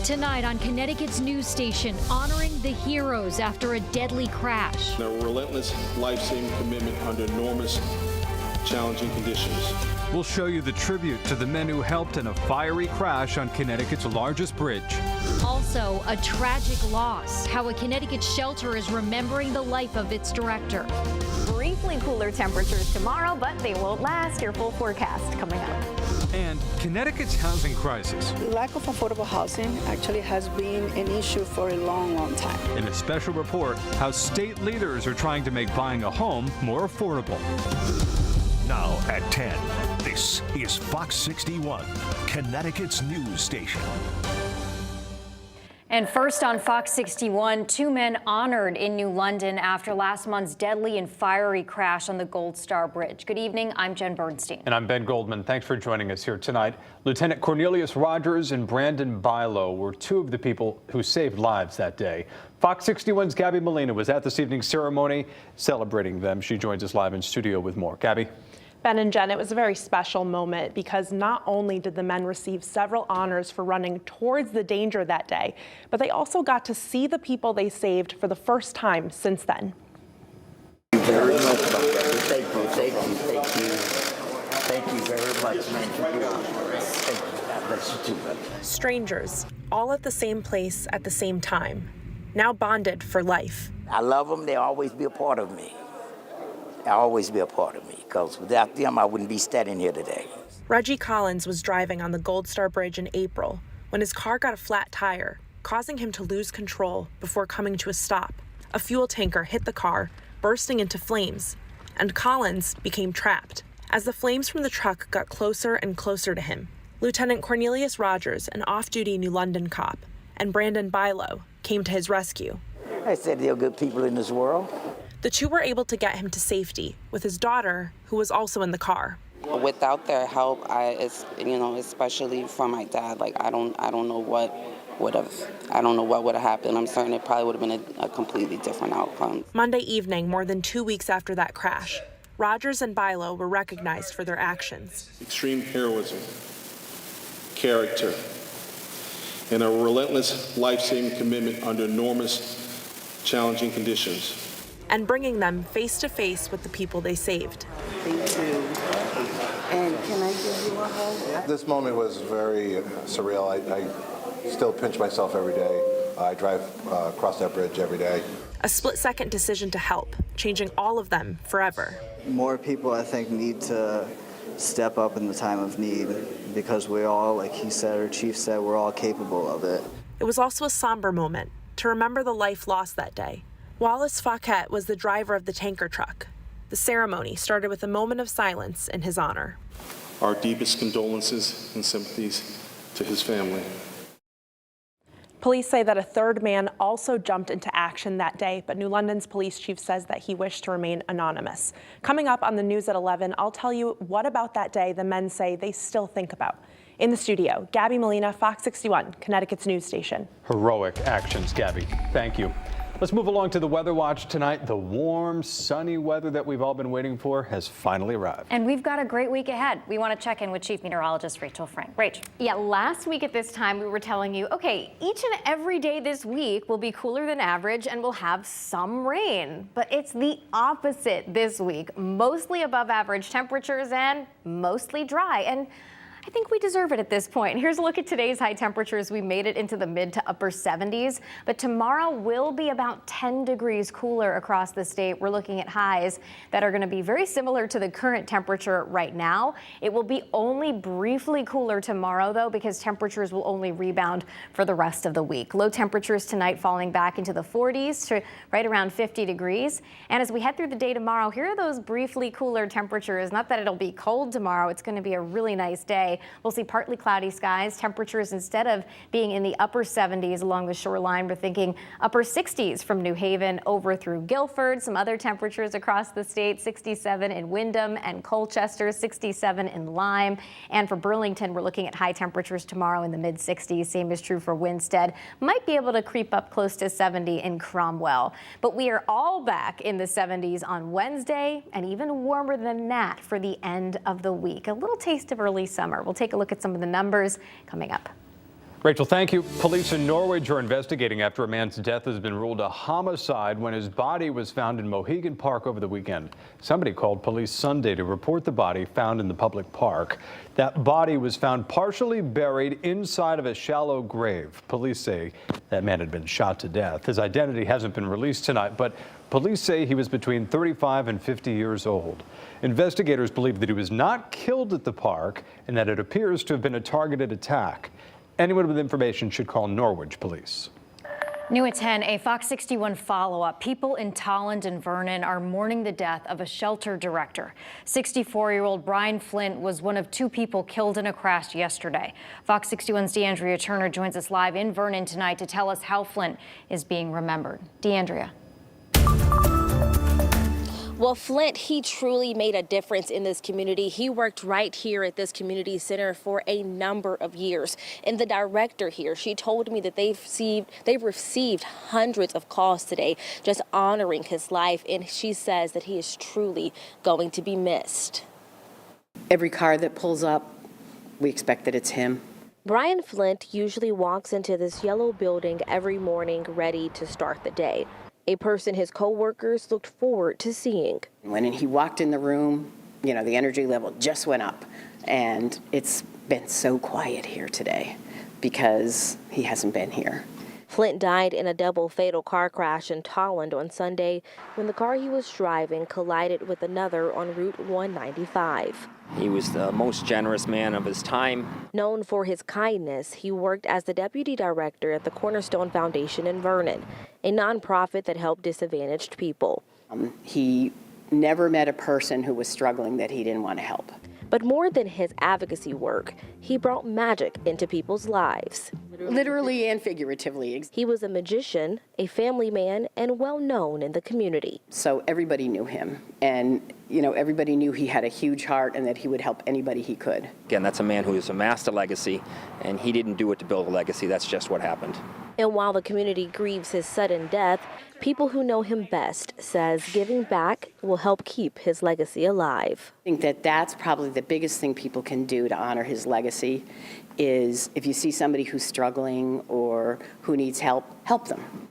Tonight on Connecticut's news station, honoring the heroes after a deadly crash. Their relentless life-saving commitment under enormous, challenging conditions. We'll show you the tribute to the men who helped in a fiery crash on Connecticut's largest bridge. Also, a tragic loss, how a Connecticut shelter is remembering the life of its director. Briefly cooler temperatures tomorrow, but they won't last. Your full forecast coming up. And Connecticut's housing crisis. Lack of affordable housing actually has been an issue for a long, long time. In a special report, how state leaders are trying to make buying a home more affordable. Now at 10, this is Fox 61, Connecticut's news station. And first on Fox 61, 2 men honored in New London after last month's deadly and fiery crash on the Gold Star Bridge. Good evening, I'm Jen Bernstein. And I'm Ben Goldman. Thanks for joining us here tonight. Lieutenant Cornelius Rogers and Brandon Bilo were 2 of the people who saved lives that day. Fox 61's Gabby Molina was at this evening's ceremony celebrating them. She joins us live in studio with more. Gabby. Ben and Jen, it was a very special moment because not only did the men receive several honors for running towards the danger that day, but they also got to see the people they saved for the first time since then. Thank you very much. Thank you. Thank you very much, man. Thank you. God bless you too, man. Strangers, all at the same place at the same time, now bonded for life. I love them. They'll always be a part of me. They'll always be a part of me, because without them, I wouldn't be standing here today. Reggie Collins was driving on the Gold Star Bridge in April when his car got a flat tire, causing him to lose control before coming to a stop. A fuel tanker hit the car, bursting into flames, and Collins became trapped. As the flames from the truck got closer and closer to him, Lieutenant Cornelius Rogers, an off-duty New London cop, and Brandon Bilo came to his rescue. I said there are good people in this world. The 2 were able to get him to safety with his daughter, who was also in the car. Without their help, especially for my dad, I don't know what would have happened. I'm certain it probably would have been a completely different outcome. Monday evening, more than 2 weeks after that crash, Rogers and Bilo were recognized for their actions. Extreme heroism, character, and a relentless life-saving commitment under enormous, challenging conditions. And bringing them face to face with the people they saved. Thank you. And can I give you a hug? This moment was very surreal. I still pinch myself every day. I drive across that bridge every day. A split-second decision to help, changing all of them forever. More people, I think, need to step up in the time of need, because we all, like he said, or Chief said, we're all capable of it. It was also a somber moment to remember the life lost that day. Wallace Fauquet was the driver of the tanker truck. The ceremony started with a moment of silence in his honor. Our deepest condolences and sympathies to his family. Police say that a 3rd man also jumped into action that day, but New London's police chief says that he wished to remain anonymous. Coming up on the news at 11, I'll tell you what about that day the men say they still think about. In the studio, Gabby Molina, Fox 61, Connecticut's news station. Heroic actions, Gabby. Thank you. Let's move along to the weather watch tonight. The warm, sunny weather that we've all been waiting for has finally arrived. And we've got a great week ahead. We want to check in with Chief Meteorologist Rachel Frank. Rach. Yeah, last week at this time, we were telling you, okay, each and every day this week will be cooler than average and we'll have some rain. But it's the opposite this week. Mostly above average temperatures and mostly dry. And I think we deserve it at this point. Here's a look at today's high temperatures. We made it into the mid to upper 70s, but tomorrow will be about 10 degrees cooler across the state. We're looking at highs that are going to be very similar to the current temperature right now. It will be only briefly cooler tomorrow, though, because temperatures will only rebound for the rest of the week. Low temperatures tonight falling back into the 40s to right around 50 degrees. And as we head through the day tomorrow, here are those briefly cooler temperatures. Not that it'll be cold tomorrow. It's going to be a really nice day. We'll see partly cloudy skies. Temperatures, instead of being in the upper 70s along the shoreline, we're thinking upper 60s from New Haven over through Guilford. Some other temperatures across the state, 67 in Windham and Colchester, 67 in Lyme. And for Burlington, we're looking at high temperatures tomorrow in the mid 60s. Same is true for Winstead. Might be able to creep up close to 70 in Cromwell. But we are all back in the 70s on Wednesday, and even warmer than that for the end of the week. A little taste of early summer. We'll take a look at some of the numbers coming up. Rachel, thank you. Police in Norwich are investigating after a man's death has been ruled a homicide when his body was found in Mohegan Park over the weekend. Somebody called police Sunday to report the body found in the public park. That body was found partially buried inside of a shallow grave. Police say that man had been shot to death. His identity hasn't been released tonight, but police say he was between 35 and 50 years old. Investigators believe that he was not killed at the park and that it appears to have been a targeted attack. Anyone with information should call Norwich police. New at 10, a Fox 61 follow-up. People in Tolland and Vernon are mourning the death of a shelter director. 64-year-old Brian Flint was one of two people killed in a crash yesterday. Fox 61's DeAndrea Turner joins us live in Vernon tonight to tell us how Flint is being remembered. DeAndrea. Well, Flint, he truly made a difference in this community. He worked right here at this community center for a number of years. And the director here, she told me that they've received hundreds of calls today just honoring his life. And she says that he is truly going to be missed. Every car that pulls up, we expect that it's him. Brian Flint usually walks into this yellow building every morning ready to start the day. A person his co-workers looked forward to seeing. When he walked in the room, the energy level just went up. And it's been so quiet here today because he hasn't been here. Flint died in a double fatal car crash in Tolland on Sunday when the car he was driving collided with another on Route 195. He was the most generous man of his time. Known for his kindness, he worked as the deputy director at the Cornerstone Foundation in Vernon, a nonprofit that helped disadvantaged people. He never met a person who was struggling that he didn't want to help. But more than his advocacy work, he brought magic into people's lives. Literally and figuratively. He was a magician, a family man, and well known in the community. So everybody knew him, and everybody knew he had a huge heart and that he would help anybody he could. Again, that's a man who has amassed a legacy, and he didn't do it to build a legacy. That's just what happened. And while the community grieves his sudden death, people who know him best says giving back will help keep his legacy alive. I think that that's probably the biggest thing people can do to honor his legacy is if you see somebody who's struggling or who needs help, help them.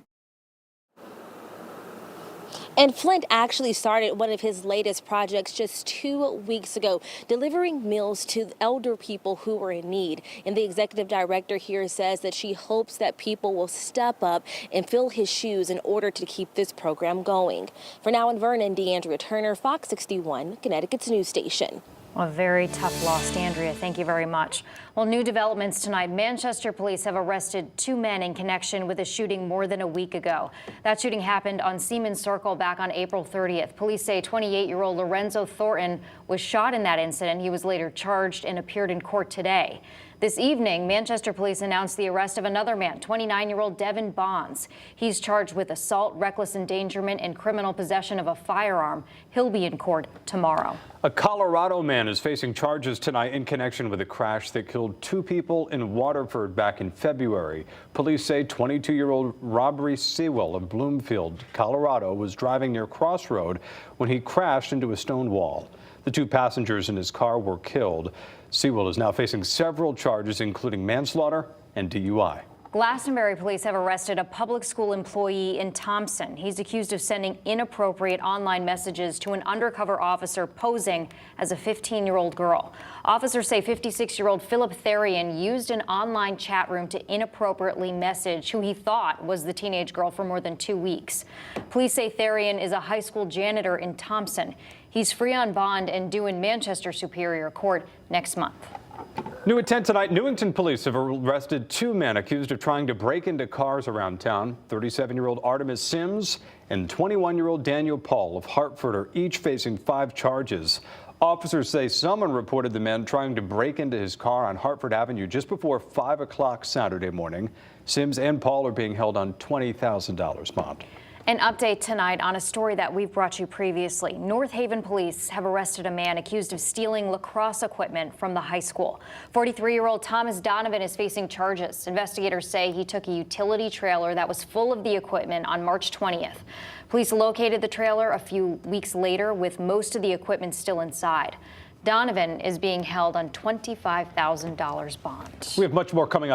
And Flint actually started one of his latest projects just 2 weeks ago, delivering meals to elder people who were in need. And the executive director here says that she hopes that people will step up and fill his shoes in order to keep this program going. For now in Vernon, DeAndrea Turner, Fox 61, Connecticut's news station. A very tough loss, DeAndrea. Thank you very much. Well, new developments tonight. Manchester police have arrested two men in connection with a shooting more than a week ago. That shooting happened on Seaman Circle back on April 30th. Police say 28-year-old Lorenzo Thornton was shot in that incident. He was later charged and appeared in court today. This evening, Manchester police announced the arrest of another man, 29-year-old Devin Bonds. He's charged with assault, reckless endangerment, and criminal possession of a firearm. He'll be in court tomorrow. A Colorado man is facing charges tonight in connection with a crash that killed two people in Waterford back in February. Police say 22-year-old Robert Sewell of Bloomfield, Colorado, was driving near Crossroad when he crashed into a stone wall. The two passengers in his car were killed. Sewell is now facing several charges, including manslaughter and DUI. Glastonbury police have arrested a public school employee in Thompson. He's accused of sending inappropriate online messages to an undercover officer posing as a 15-year-old girl. Officers say 56-year-old Philip Therian used an online chat room to inappropriately message who he thought was the teenage girl for more than 2 weeks. Police say Therian is a high school janitor in Thompson. He's free on bond and due in Manchester Superior Court next month. New at 10 tonight, Newington police have arrested two men accused of trying to break into cars around town. 37-year-old Artemis Sims and 21-year-old Daniel Paul of Hartford are each facing 5 charges. Officers say someone reported the men trying to break into his car on Hartford Avenue just before 5 o'clock Saturday morning. Sims and Paul are being held on $20,000 bond. An update tonight on a story that we've brought you previously. North Haven police have arrested a man accused of stealing lacrosse equipment from the high school. 43-year-old Thomas Donovan is facing charges. Investigators say he took a utility trailer that was full of the equipment on March 20th. Police located the trailer a few weeks later with most of the equipment still inside. Donovan is being held on $25,000 bond. We have much more coming up.